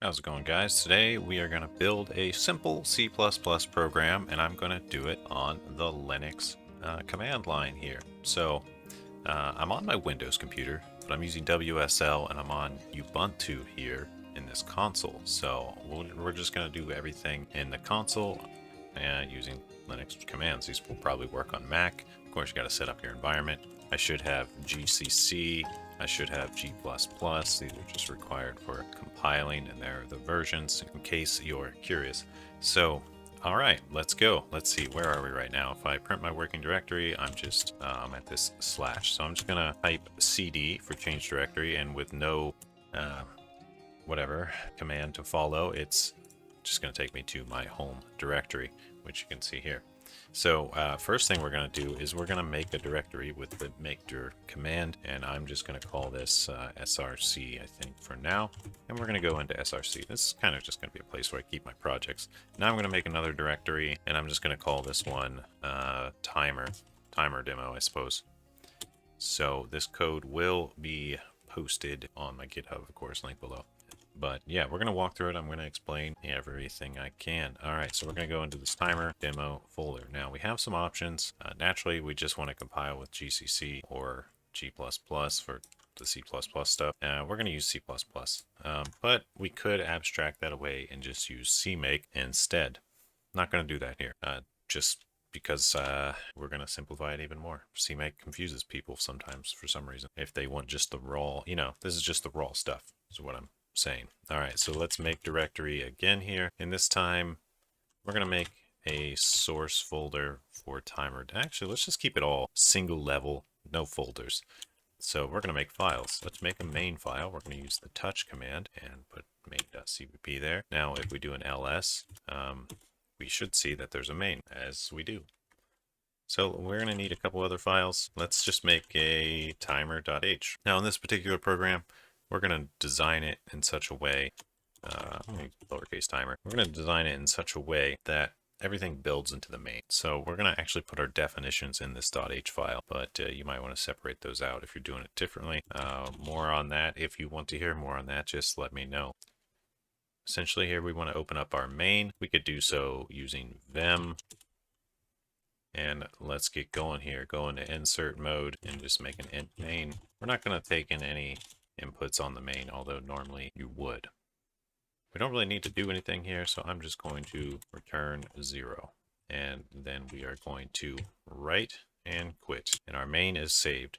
How's it going, guys? Today we are going to build a simple C++ program, and I'm going to do it on the Linux command line here. So I'm on my Windows computer, but I'm using WSL and I'm on Ubuntu here in this console. So we're just going to do everything in the console and using Linux commands. These will probably work on Mac. Of course, you got to set up your environment. I should have GCC. I should have G++. These are just required for compiling, and there are the versions in case you're curious. So, all right, let's go. Let's see, where are we right now? If I print my working directory, I'm at this slash. So I'm just gonna type cd for change directory, and with no whatever command to follow, it's just gonna take me to my home directory, which you can see here. So first thing we're going to do is we're going to make a directory with the makedir command, and I'm just going to call this src, I think, for now. And we're going to go into src. This is kind of just going to be a place where I keep my projects. Now I'm going to make another directory, and I'm just going to call this one timer demo, I suppose. So this code will be posted on my GitHub, of course, link below. But yeah, we're going to walk through it. I'm going to explain everything I can. All right, so we're going to go into this timer demo folder. Now we have some options. Naturally, we just want to compile with GCC or G++ for the C++ stuff. We're going to use C++, but we could abstract that away and just use CMake instead. Not going to do that here, just because we're going to simplify it even more. CMake confuses people sometimes for some reason. If they want just the raw, this is just the raw stuff, is what I'm saying. All right, so let's make directory again here, and this time we're going to make a source folder for timer. Actually, let's just keep it all single level, no folders. So we're going to make files. Let's make a main file. We're going to use the touch command and put main.cpp there. Now if we do an ls, we should see that there's a main, as we do. So we're going to need a couple other files. Let's just make a timer.h. Now in this particular program, we're going to design it in such a way, lowercase timer, we're going to design it in such a way that everything builds into the main. So we're going to actually put our definitions in this .h file, but you might want to separate those out if you're doing it differently. More on that, if you want to hear more on that, just let me know. Essentially here we want to open up our main. We could do so using vim. And let's get going here. Go into insert mode and just make an int main. We're not going to take in any inputs on the main, although normally you would. We don't really need to do anything here, so I'm just going to return 0. And then we are going to write and quit. And our main is saved.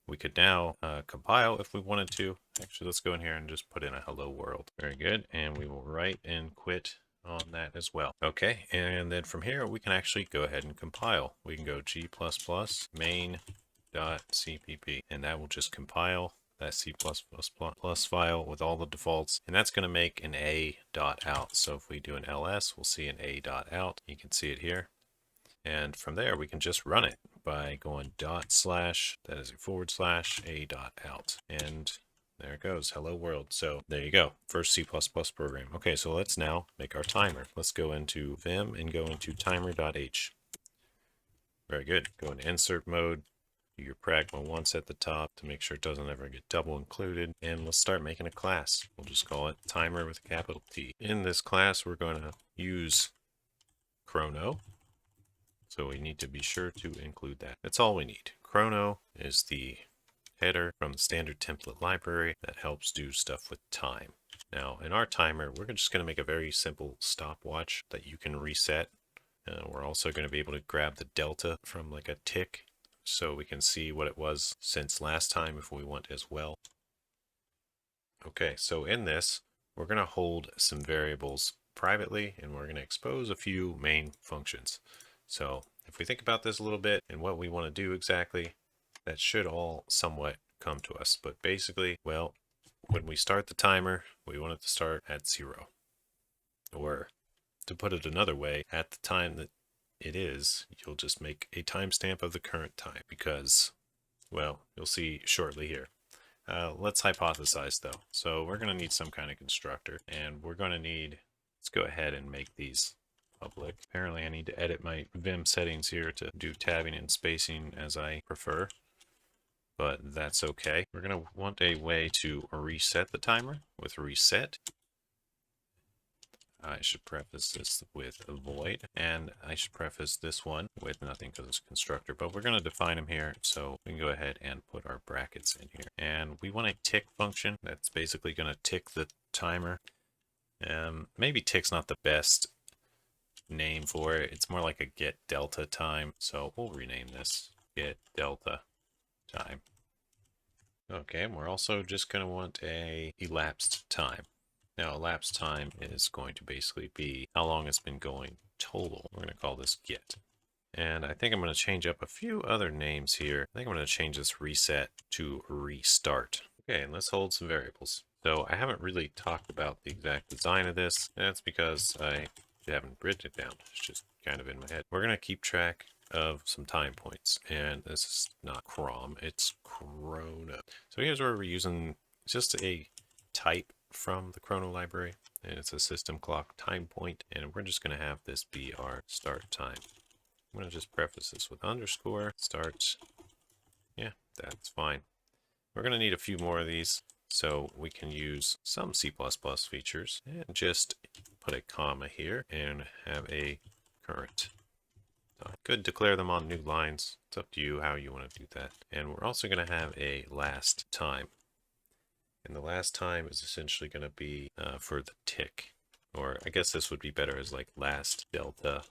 We could now compile if we wanted to. Actually, let's go in here and just put in a hello world. Very good. And we will write and quit on that as well. Okay, and then from here we can actually go ahead and compile. We can go g++ main.cpp, and that will just compile that C++ file with all the defaults, and that's going to make an a.out. So if we do an ls, we'll see an a.out. You can see it here. And from there, we can just run it by going / that is a / a.out. And there it goes, hello world. So there you go, first C++ program. Okay, so let's now make our timer. Let's go into vim and go into timer.h. Very good, go into insert mode. Do your pragma once at the top to make sure it doesn't ever get double included. And let's start making a class. We'll just call it timer with a capital T. In this class, we're going to use chrono. So we need to be sure to include that. That's all we need. Chrono is the header from the standard template library that helps do stuff with time. Now in our timer, we're just going to make a very simple stopwatch that you can reset. We're also going to be able to grab the delta from like a tick so we can see what it was since last time if we want as well. Okay, so in this, we're going to hold some variables privately, and we're going to expose a few main functions. So if we think about this a little bit and what we want to do exactly, that should all somewhat come to us. But basically, well, when we start the timer, we want it to start at 0. Or to put it another way, at the time that it is, you'll just make a timestamp of the current time because, well, you'll see shortly here. Let's hypothesize though. So we're going to need some kind of constructor, and we're going to need, let's go ahead and make these public. Apparently I need to edit my Vim settings here to do tabbing and spacing as I prefer, but that's okay. We're going to want a way to reset the timer with reset. I should preface this with a void, and I should preface this one with nothing because it's a constructor, but we're going to define them here, so we can go ahead and put our brackets in here. And we want a tick function that's basically going to tick the timer. Maybe tick's not the best name for it. It's more like a get delta time, so we'll rename this get delta time. Okay, and we're also just going to want a elapsed time. Now, elapsed time is going to basically be how long it's been going total. We're going to call this get. And I think I'm going to change up a few other names here. I think I'm going to change this reset to restart. Okay, and let's hold some variables. So I haven't really talked about the exact design of this. That's because I haven't written it down. It's just kind of in my head. We're going to keep track of some time points. And this is not crom, it's chrono. So here's where we're using just a type from the chrono library. And it's a system clock time point. And we're just going to have this be our start time. I'm going to just preface this with underscore start. Yeah, that's fine. We're going to need a few more of these, so we can use some C++ features and just put a comma here and have a current. Could declare them on new lines. It's up to you how you want to do that. And we're also going to have a last time. And the last time is essentially going to be for the tick. Or I guess this would be better as like last delta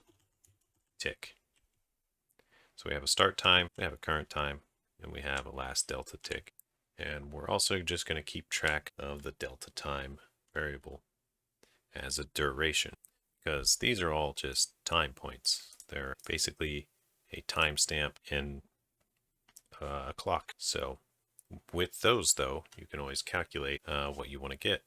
tick. So we have a start time, we have a current time, and we have a last delta tick. And we're also just going to keep track of the delta time variable as a duration, because these are all just time points. They're basically a timestamp in a clock. So with those, though, you can always calculate what you want to get.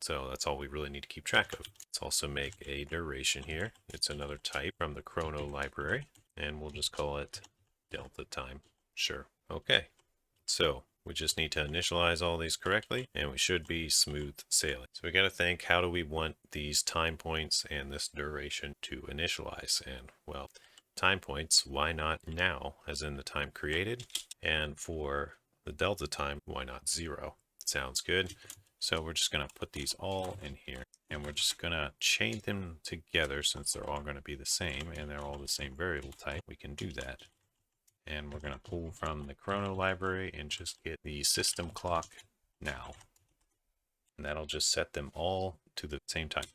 So that's all we really need to keep track of. Let's also make a duration here. It's another type from the chrono library, and we'll just call it delta time. Sure. Okay. So we just need to initialize all these correctly, and we should be smooth sailing. So we got to think, how do we want these time points and this duration to initialize? And well, time points, why not now, as in the time created? And for the delta time, why not 0? Sounds good. So we're just going to put these all in here, and we're just going to chain them together since they're all going to be the same and they're all the same variable type. We can do that. And we're going to pull from the chrono library and just get the system clock now. And that'll just set them all to the same time,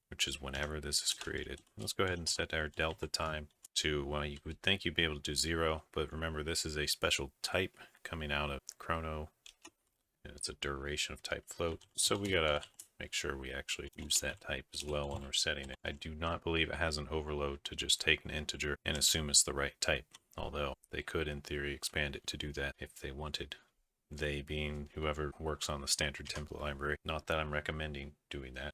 which is whenever this is created. Let's go ahead and set our delta time to, well, you would think you'd be able to do 0, but remember this is a special type coming out of chrono. And it's a duration of type float. So we gotta make sure we actually use that type as well when we're setting it. I do not believe it has an overload to just take an integer and assume it's the right type. Although they could, in theory, expand it to do that if they wanted. They being whoever works on the standard template library. Not that I'm recommending doing that.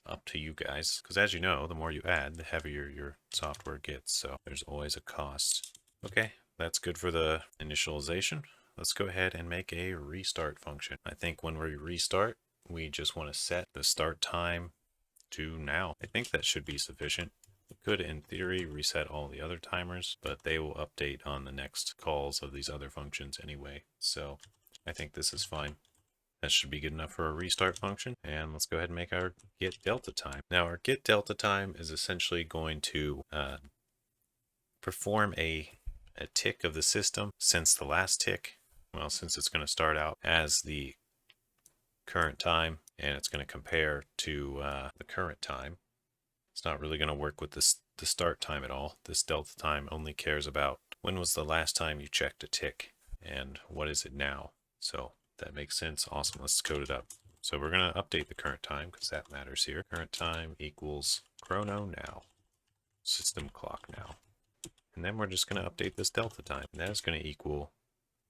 Up to you guys. Because as you know, the more you add, the heavier your software gets. So there's always a cost. Okay, that's good for the initialization. Let's go ahead and make a restart function. I think when we restart, we just want to set the start time to now. I think that should be sufficient. We could, in theory, reset all the other timers, but they will update on the next calls of these other functions anyway. So I think this is fine. That should be good enough for a restart function. And let's go ahead and make our get delta time. Now our get delta time is essentially going to perform a tick of the system since the last tick. Well, since it's going to start out as the current time and it's going to compare to the current time. It's not really going to work with the start time at all. This delta time only cares about when was the last time you checked a tick and what is it now. So that makes sense. Awesome. Let's code it up. So we're going to update the current time because that matters here. Current time equals chrono now, system clock now. And then we're just going to update this delta time. And that is going to equal,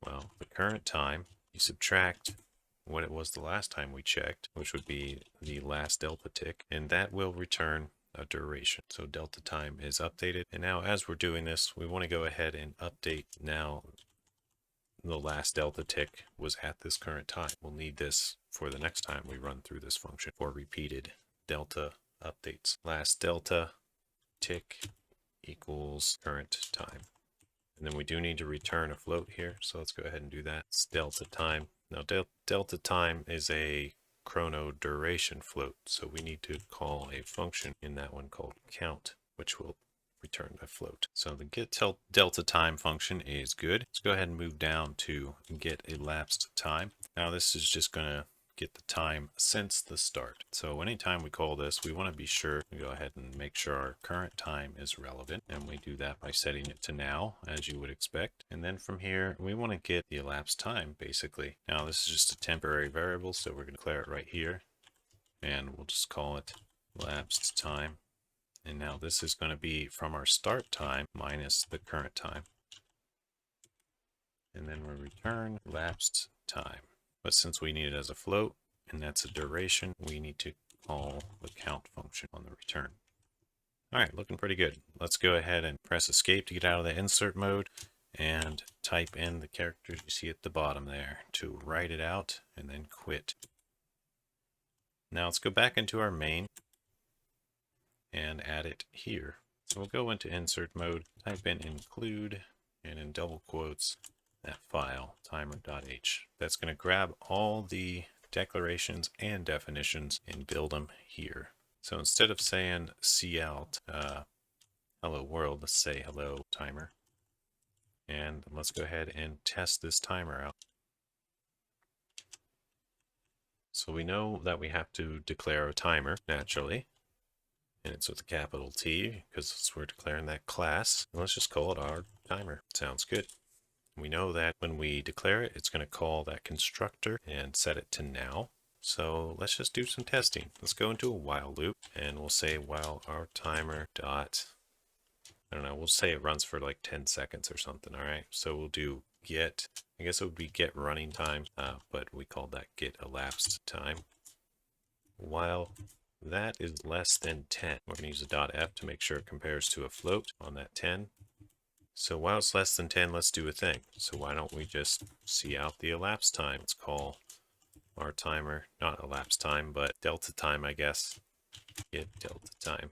well, the current time. You subtract what it was the last time we checked, which would be the last delta tick, and that will return a duration. So delta time is updated. And now as we're doing this, we want to go ahead and update now the last delta tick was at this current time. We'll need this for the next time we run through this function for repeated delta updates. Last delta tick equals current time. And then we do need to return a float here. So let's go ahead and do that. It's delta time. Now delta time is a chrono duration float. So we need to call a function in that one called count, which will return a float. So the get delta time function is good. Let's go ahead and move down to get elapsed time. Now this is just going to get the time since the start. So anytime we call this, we want to be sure we go ahead and make sure our current time is relevant. And we do that by setting it to now, as you would expect. And then from here, we want to get the elapsed time, basically. Now this is just a temporary variable, so we're going to declare it right here. And we'll just call it elapsed time. And now this is going to be from our start time minus the current time. And then we return elapsed time. But since we need it as a float, and that's a duration, we need to call the count function on the return. All right, looking pretty good. Let's go ahead and press escape to get out of the insert mode and type in the characters you see at the bottom there to write it out and then quit. Now let's go back into our main and add it here. So we'll go into insert mode, type in include, and in double quotes, that file, timer.h. That's going to grab all the declarations and definitions and build them here. So instead of saying cout hello world, let's say hello timer. And let's go ahead and test this timer out. So we know that we have to declare a timer naturally. And it's with a capital T because we're declaring that class. And let's just call it our timer. Sounds good. We know that when we declare it, it's going to call that constructor and set it to now. So let's just do some testing. Let's go into a while loop and we'll say while our timer dot, I don't know, we'll say it runs for like 10 seconds or something. All right. So we'll do get, I guess it would be get running time, but we called that get elapsed time. While that is less than 10, we're going to use a dot F to make sure it compares to a float on that 10. So while it's less than 10, let's do a thing. So why don't we just see out the elapsed time? Let's call our timer, not elapsed time, but delta time, I guess. Get delta time.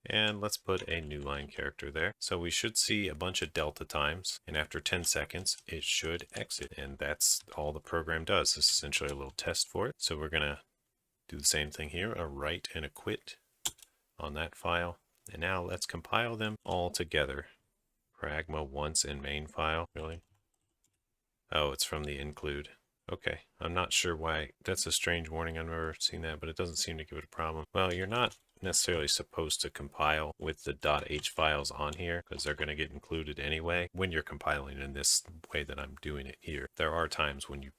And let's put a new line character there. So we should see a bunch of delta times, and after 10 seconds, it should exit. And that's all the program does. This is essentially a little test for it. So we're going to do the same thing here, a write and a quit on that file. And now let's compile them all together. Pragma once in main file, really? Oh, it's from the include. Okay, I'm not sure why. That's a strange warning. I've never seen that, but it doesn't seem to give it a problem. Well, you're not necessarily supposed to compile with the .h files on here because they're going to get included anyway when you're compiling in this way that I'm doing it here. There are times when you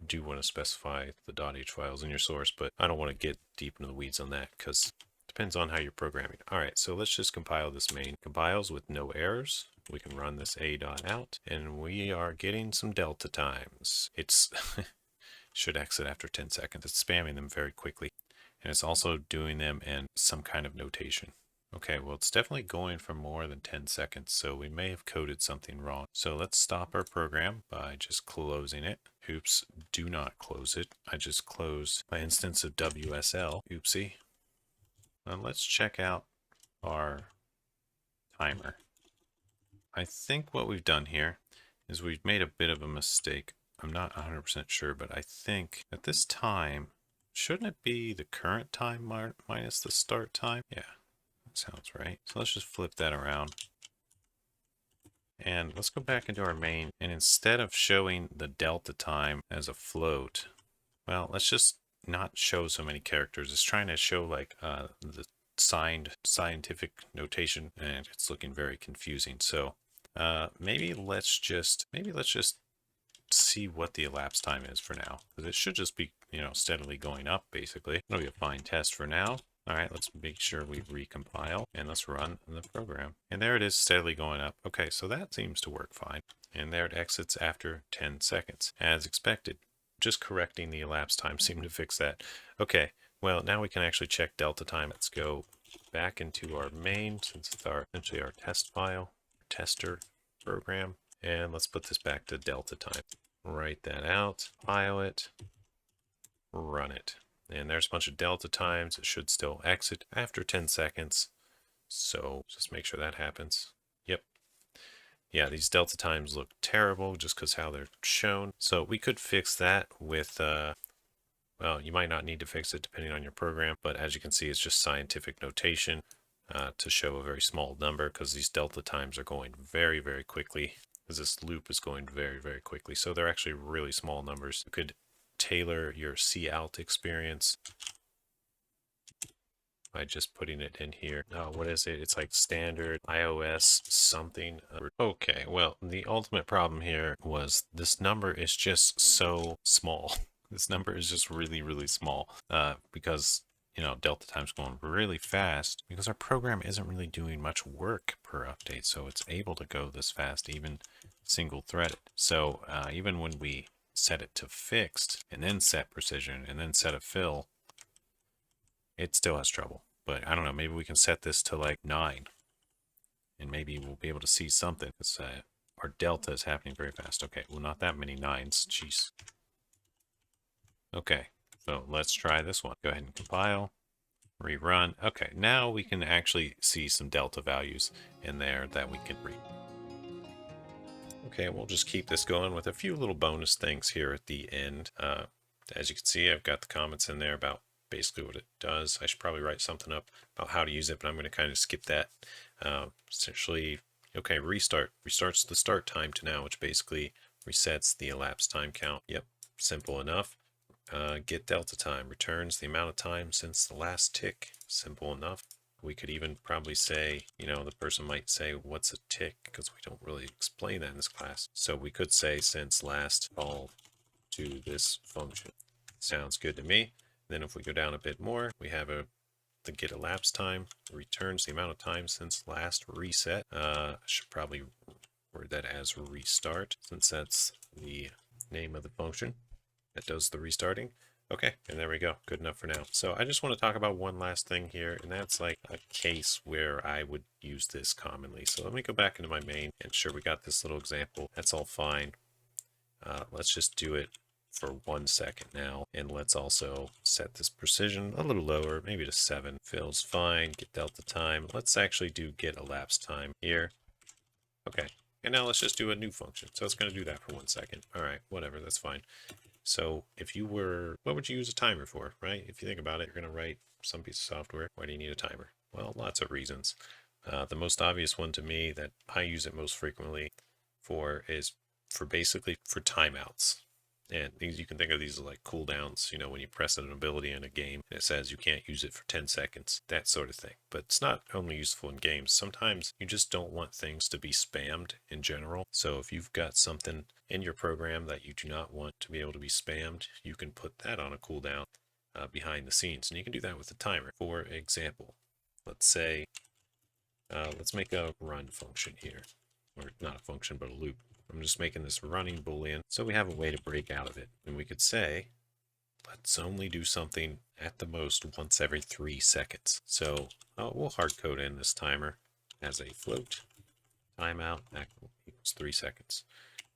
do want to specify the .h files in your source, but I don't want to get deep into the weeds on that because depends on how you're programming. All right, so let's just compile this main. Compiles with no errors. We can run this a.out, and we are getting some delta times. It's should exit after 10 seconds. It's spamming them very quickly, and it's also doing them in some kind of notation. Okay, well, it's definitely going for more than 10 seconds, so we may have coded something wrong. So let's stop our program by just closing it. Oops, do not close it. I just closed my instance of WSL. Oopsie. And let's check out our timer. I think what we've done here is we've made a bit of a mistake. I'm not 100% sure, but I think at this time, shouldn't it be the current time minus the start time? Yeah, that sounds right. So let's just flip that around. And let's go back into our main. And instead of showing the delta time as a float, well, let's just not show so many characters. It's trying to show like the signed scientific notation, and it's looking very confusing. So maybe let's just see what the elapsed time is for now, because it should just be, you know, steadily going up basically. It'll be a fine test for now. All right, let's make sure we recompile and let's run the program. And there it is, steadily going up. Okay, so that seems to work fine. And there it exits after 10 seconds, as expected. Just correcting the elapsed time seemed to fix that. Okay, well, now we can actually check delta time. Let's go back into our main, since it's essentially our test file, tester program. And let's put this back to delta time. Write that out, file it, run it. And there's a bunch of delta times. It should still exit after 10 seconds. So just make sure that happens. Yep. Yeah, these delta times look terrible just because how they're shown. So we could fix that with Well, you might not need to fix it depending on your program, but as you can see, it's just scientific notation to show a very small number because these delta times are going very, very quickly, because this loop is going very, very quickly. So they're actually really small numbers. You could tailor your cout experience by just putting it in here. What is it? It's like standard iOS something. Okay, well, the ultimate problem here was this number is just so small. This number is just really, really small because, you know, delta time's going really fast because our program isn't really doing much work per update. So it's able to go this fast, even single threaded. So even when we set it to fixed and then set precision and then set a fill, it still has trouble. But I don't know, maybe we can set this to like 9 and maybe we'll be able to see something. Because our delta is happening very fast. Okay, well, not that many 9s. Jeez. Okay, so let's try this one. Go ahead and compile, rerun. Okay, now we can actually see some delta values in there that we can read. Okay, we'll just keep this going with a few little bonus things here at the end. As you can see, I've got the comments in there about basically what it does. I should probably write something up about how to use it, but I'm going to kind of skip that. Essentially, okay, restart. Restarts the start time to now, which basically resets the elapsed time count. Yep, simple enough. Get delta time. Returns the amount of time since the last tick. Simple enough. We could even probably say, you know, the person might say, what's a tick? Because we don't really explain that in this class. So we could say since last call to this function. Sounds good to me. Then if we go down a bit more, we have the get elapsed time returns the amount of time since last reset. I should probably word that as restart since that's the name of the function that does the restarting. Okay, and there we go. Good enough for now. So I just want to talk about one last thing here, and that's like a case where I would use this commonly. So let me go back into my main, and sure, we got this little example. That's all fine. Let's just do it for 1 second now, and let's also set this precision a little lower, maybe to 7. Feels fine. Get delta time. Let's actually do get elapsed time here. Okay, and now let's just do a new function. So it's going to do that for 1 second. All right, whatever, that's fine. So if you were, what would you use a timer for, right? If you think about it, you're going to write some piece of software. Why do you need a timer? Well, lots of reasons. The most obvious one to me that I use it most frequently for is for basically for timeouts. And these, you can think of these as like cooldowns, you know, when you press an ability in a game and it says you can't use it for 10 seconds, that sort of thing. But it's not only useful in games. Sometimes you just don't want things to be spammed in general. So if you've got something in your program that you do not want to be able to be spammed, you can put that on a cooldown behind the scenes. And you can do that with a timer. For example, let's say, let's make a run function here. Or not a function, but a loop. I'm just making this running boolean so we have a way to break out of it. And we could say, let's only do something at the most once every 3 seconds. So we'll hard code in this timer as a float. Timeout equals 3 seconds.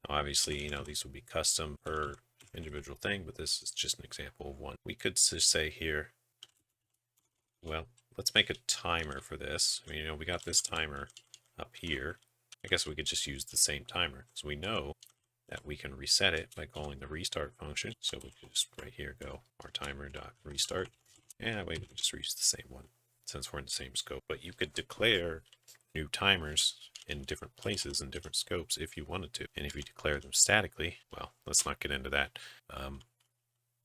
Now, obviously, you know, these would be custom per individual thing, but this is just an example of one. We could just say here, well, let's make a timer for this. I mean, you know, we got this timer up here. I guess we could just use the same timer because we know that we can reset it by calling the restart function. So we could just right here go our timer.restart. And that way we can just reuse the same one since we're in the same scope. But you could declare new timers in different places and different scopes if you wanted to. And if you declare them statically, well, let's not get into that.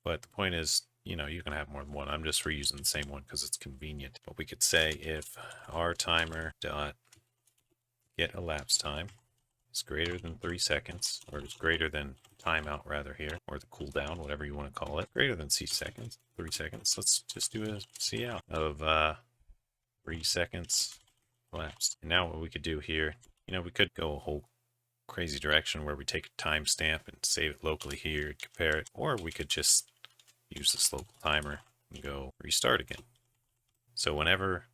But the point is, you know, you can have more than one. I'm just reusing the same one because it's convenient. But we could say if our timer dot get elapsed time is greater than 3 seconds, or is greater than timeout rather here, or the cooldown, whatever you want to call it, greater than 3 seconds. Let's just do a cout of 3 seconds elapsed. And now what we could do here, you know, we could go a whole crazy direction where we take a timestamp and save it locally here and compare it, or we could just use this local timer and go restart again. So whenever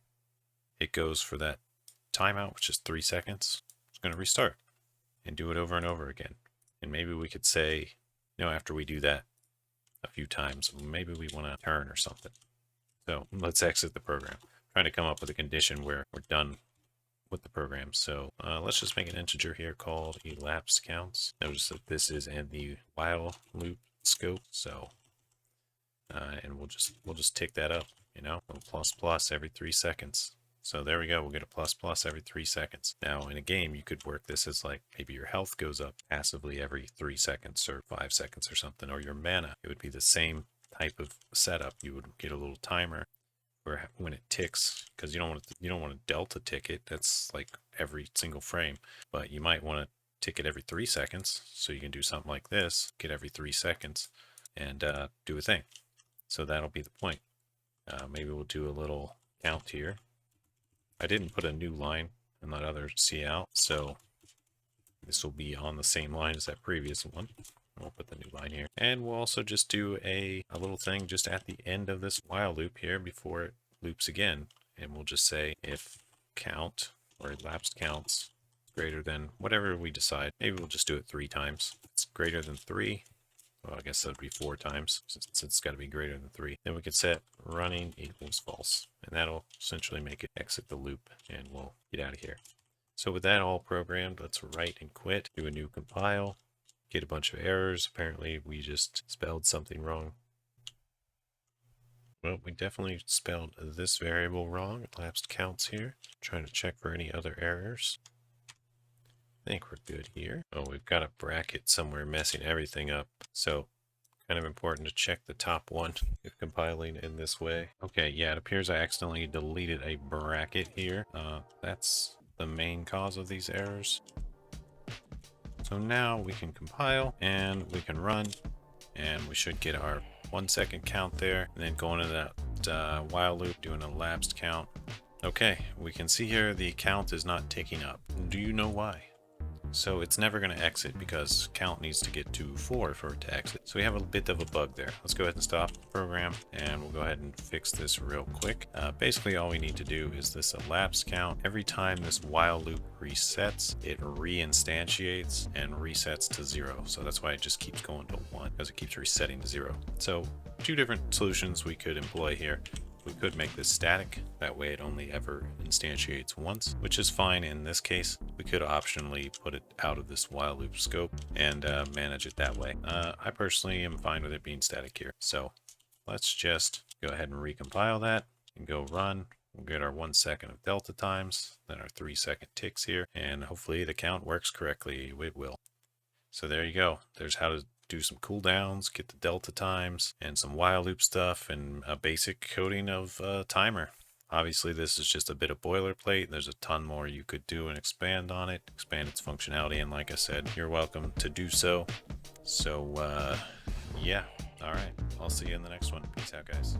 it goes for that timeout, which is 3 seconds, it's going to restart and do it over and over again. And maybe we could say, you know, after we do that a few times, maybe we want to turn or something. So let's exit the program. I'm trying to come up with a condition where we're done with the program. So let's just make an integer here called elapsed counts. Notice that this is in the while loop scope. So and we'll just tick that up, you know, a plus plus every 3 seconds. So there we go. We'll get a plus plus every 3 seconds. Now in a game, you could work this as like maybe your health goes up passively every 3 seconds or 5 seconds or something, or your mana. It would be the same type of setup. You would get a little timer where when it ticks, because you don't want to delta tick it. That's like every single frame, but you might want to tick it every 3 seconds. So you can do something like this, get every 3 seconds, and do a thing. So that'll be the point. Maybe we'll do a little count here. I didn't put a new line and let others see out, so this will be on the same line as that previous one. We'll put the new line here. And we'll also just do a little thing just at the end of this while loop here before it loops again. And we'll just say if count or elapsed counts greater than whatever we decide. Maybe we'll just do it 3 times. If it's greater than 3. Well, I guess that would be 4 times since it's got to be greater than 3. Then we could set running equals false, and that'll essentially make it exit the loop, and we'll get out of here. So with that all programmed, let's write and quit, do a new compile, get a bunch of errors. Apparently we just spelled something wrong. Well, we definitely spelled this variable wrong. Elapsed counts here. Trying to check for any other errors. I think we're good here. Oh, we've got a bracket somewhere messing everything up. So kind of important to check the top one if compiling in this way. Okay, yeah, it appears I accidentally deleted a bracket here. That's the main cause of these errors. So now we can compile and we can run, and we should get our 1 second count there, and then go into that while loop, doing a elapsed count. Okay, we can see here the count is not ticking up. Do you know why? So it's never going to exit because count needs to get to 4 for it to exit. So we have a bit of a bug there. Let's go ahead and stop the program, and we'll go ahead and fix this real quick. Basically all we need to do is this elapsed count. Every time this while loop resets, it reinstantiates and resets to 0. So that's why it just keeps going to 1, because it keeps resetting to 0. So 2 different solutions we could employ here. We could make this static, that way it only ever instantiates once, which is fine in this case. We could optionally put it out of this while loop scope and manage it that way. I personally am fine with it being static here. So let's just go ahead and recompile that and go run. We'll get our 1 second of delta times, then our 3 second ticks here, and hopefully the count works correctly. It will. So there you go. There's how to do some cooldowns, get the delta times, and some while loop stuff, and a basic coding of timer. Obviously, this is just a bit of boilerplate. There's a ton more you could do and expand on it, expand its functionality, and like I said, you're welcome to do so. So, yeah. All right. I'll see you in the next one. Peace out, guys.